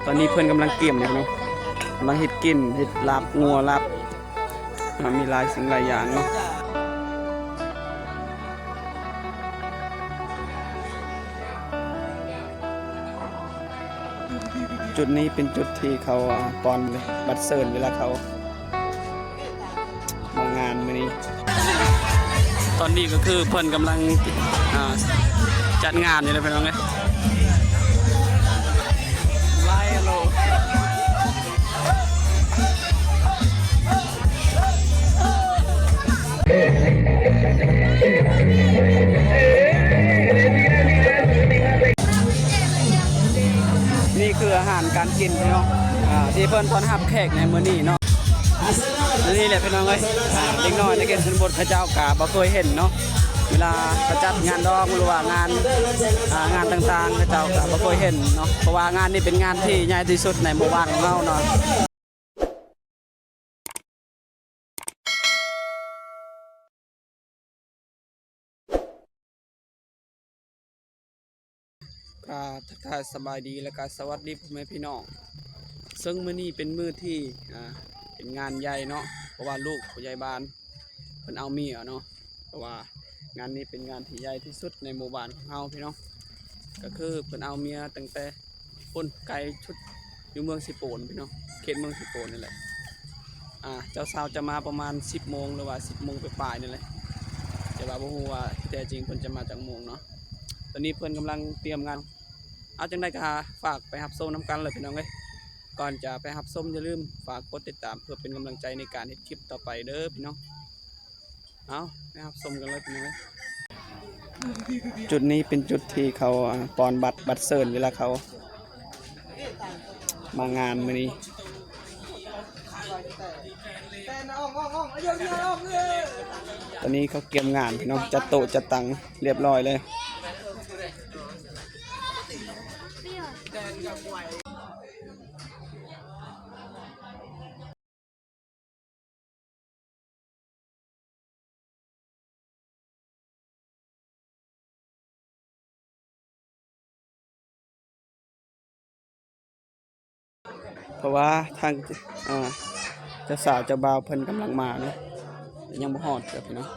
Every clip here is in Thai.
ตอนนี้เพื่อนกำลังเกี่ยมอยู่เนาะกำลังเห็ดกินเห็ดลาบงัวลาบมีหลายสิ่งหลายอย่างเนาะจุดนี้เป็นจุดที่เขาปอนบัตรเซิร์นเวลาเขามางานมื้อนี้ตอนนี้ก็คือเพื่อนกำลังจัดงานอยู่เลยพี่น้องเลยไล่โลนี่คืออาหารการกินพี่น้องที่เพื่อนต้อนรับแขกในมื้อนี้เนาะนี่แหละพี่น้องเอ้ยเด็กน้อยในเกณฑ์ชนบทพระเจ้ากาบ่เคยเห็นเนาะเวลาประจัดงานดองหรือว่างานต่างๆพระเจ้ากาบ่เคยเห็นเนาะเพราะว่างานนี้เป็นงานที่ใหญ่ที่สุดในหมู่บ้านของเราเนาะก็ทักทายสบายดีและก็สวัสดีพ่อแม่พี่น้องซึ่งมื้อนี้เป็นมื้อที่เป็นงานใหญ่เนาะเพราะว่าลูกผู้ใหญ่บ้านเพิ่นเอาเมียเนาะเพราะว่างานนี้เป็นงานที่ใหญ่ที่สุดในหมู่บ้านของเฮาพี่น้องก็คือเพิ่นเอาเมียตั้งแต่คนไกลชุดอยู่เมืองสิโปนพี่น้องเขตเมืองสิโปนนี่แหละเจ้าสาวจะมาประมาณ10 โมงหรือว่า10 โมงปลายๆนี่แหละแต่ว่าบ่ฮู้ว่าแท้จริงเพิ่นจะมาจากโมงเนาะตอนนี้เพิ่นกำลังเตรียมงานเอาจังได้ก็ฝากไปรับชมน้ำกันเลยพี่น้องเอ้ยก่อนจะไปรับชมอย่าลืมฝากกดติดตามเพื่อเป็นกำลังใจในการเฮ็ดคลิปต่อไปเด้อพี่น้องเอาไปรับชมกันเลยพี่น้องเอ้ยจุดนี้เป็นจุดที่เขาปอนบัตรเซิร์นเวลาเขามางานมื้อนี้ตอนนี้เขาเตรียมงานพี่น้องจัดโต๊ะจัดตังเรียบร้อยเลยเพราะว่าทางเจ้าสาวเจ้าบ่าวเพิ่นกำลังมาเนาะยังบ่ฮอดครับพี่น้อง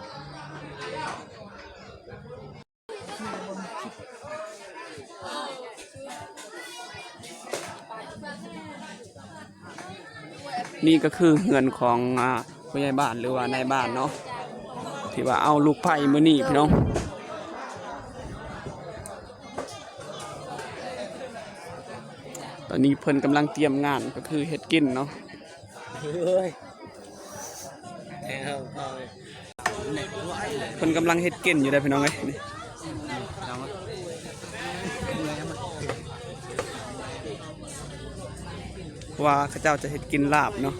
นี่ก็คือเงินของผู้ใหญ่บ้านหรือว่านายบ้านเนาะที่ว่าเอาลูกไผ่มื้อนี้พี่น้องตอนนี้เพิ่นกำลังเตรียมงานก็คือเฮ็ดกินเนาะเพิ่นกำลังเฮ็ดกินอยู่ได้พี่น้องเอ้ยว่าข้าเจ้าจะเฮ็ดกินลาบเนาะ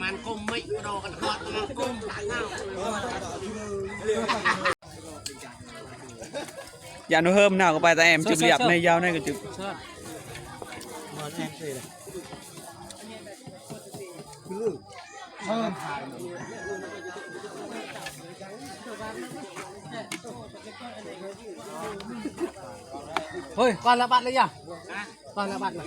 มันก้มไม่รอกันทอดมันก้มหลายเงาอย่าโน้เฮิมหน้าก็ไปแต่แอมจุดเรียบในยาวในก็จุดเฮ้ยก่อนละบาทเลยยังก่อนละบาทเลย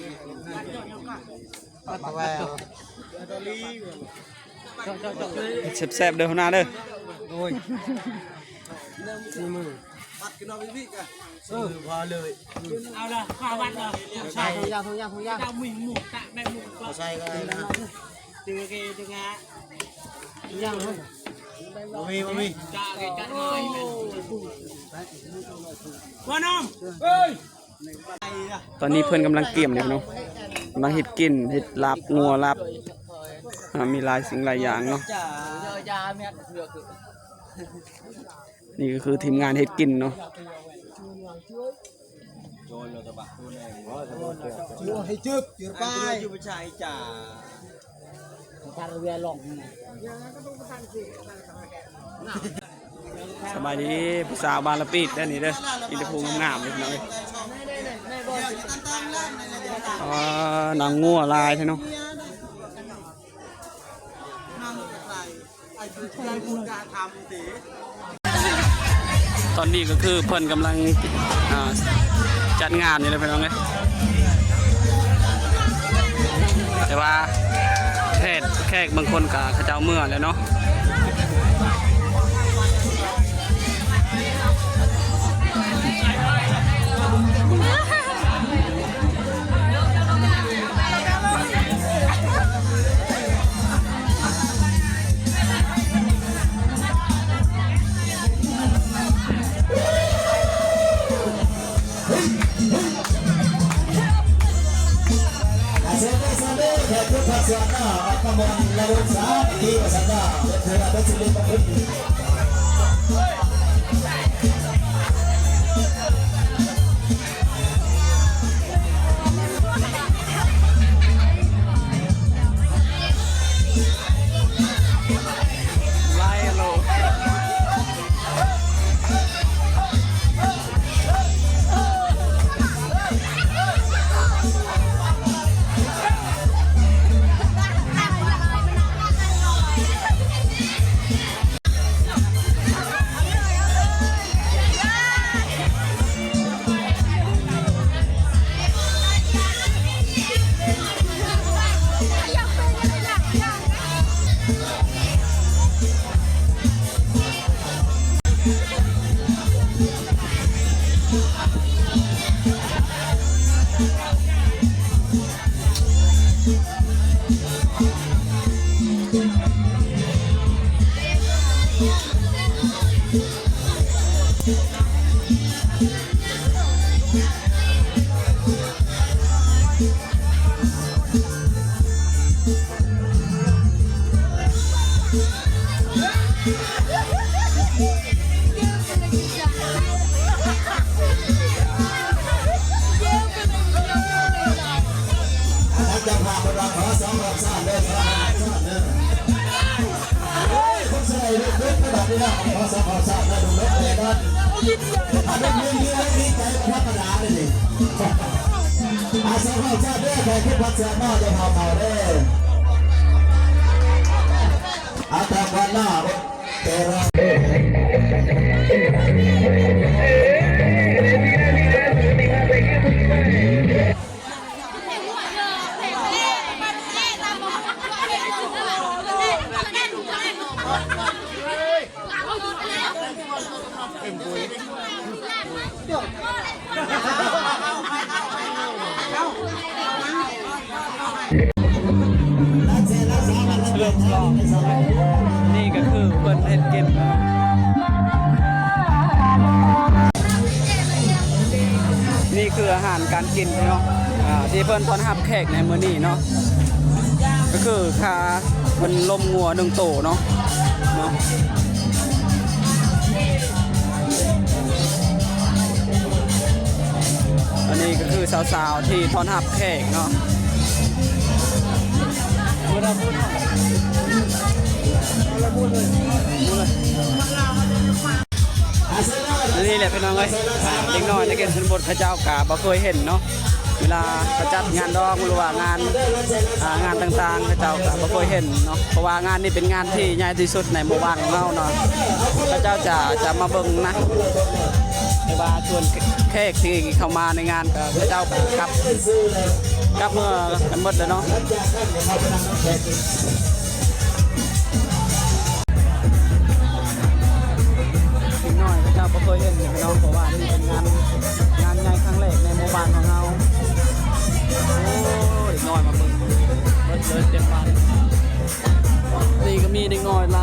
แซ่บๆเด้อหัวหน้าเด้อโอ้ยนี่มือบัตรกินเอาไปพี่กันพอเลยเอาละข้าวบัตรเลยใช่ทุกอย่างจะมีหมูตะแบบหมูก็ใช่ก็ได้นะจึงเกจึงงะยังเลยบ่มีจ้าเกจัดง่ายว่าน้องเฮ้ยตอนนี้เพื่อนกำลังเกี่ยมอยู่เนาะกำลังเห็ดกินเห็ดลาบงัวลาบมีหลายสิ่งหลายอย่างเนาะนี่ก็คือทีมงานเห็ดกินเนาะให้จึบอยู่ไปอยู่ประชาจ่าการเรียนหลงสบายดีผู้สาวบานละปีดได้นี่เด้อกินแต่พูงามๆเลยน้อยหนังงัวลายใช่เนาะ ไอ้ผู้ชายคุณการทำสิ ตอนนี้ก็คือเพิ่นกำลังจัดงานนี่เลยพี่น้องเลยแต่ว่าแขกบางคนกับเขาเจ้าเมื่อแล้วเนาะนี่ก็คือเพิ่นเฮ็ดกินนี่คืออาหารการกินเนาะที่เพิ่นต้อนรับแขกในมื้อนี้เนาะก็คือคาเพิ่นลมงัว1โตเนาะอันนี้ก็คือสาวๆที่ต้อนรับแขกเนาะนี่แหละพี่น้องเอ้ยเด็กน้อยในเกณฑ์ชนบทพระเจ้ากาบ่เคยเห็นเนาะเวลาเขาจัดงานดองหรือว่างานต่างๆพระเจ้ากาบ่เคยเห็นเนาะเพราะว่างานนี้เป็นงานที่ใหญ่ที่สุดในหมู่บ้านของเราเนาะพระเจ้าจะมาเบิ่งนะแต่ว่าชวนแขกที่เข้ามาในงานก็พระเจ้ากลับเมื่อกันหมดเลยเนาะน้อยพระเจ้าบ่เคยเห็นพี่น้องเพราะว่านี่เป็นงานใหญ่ครั้งแรกในหมู่บ้านของเราโอ้ยน้อยมาเบิ่งเบิดเลยเต็มบ้านนี่ก็มีเด็กน้อยหลา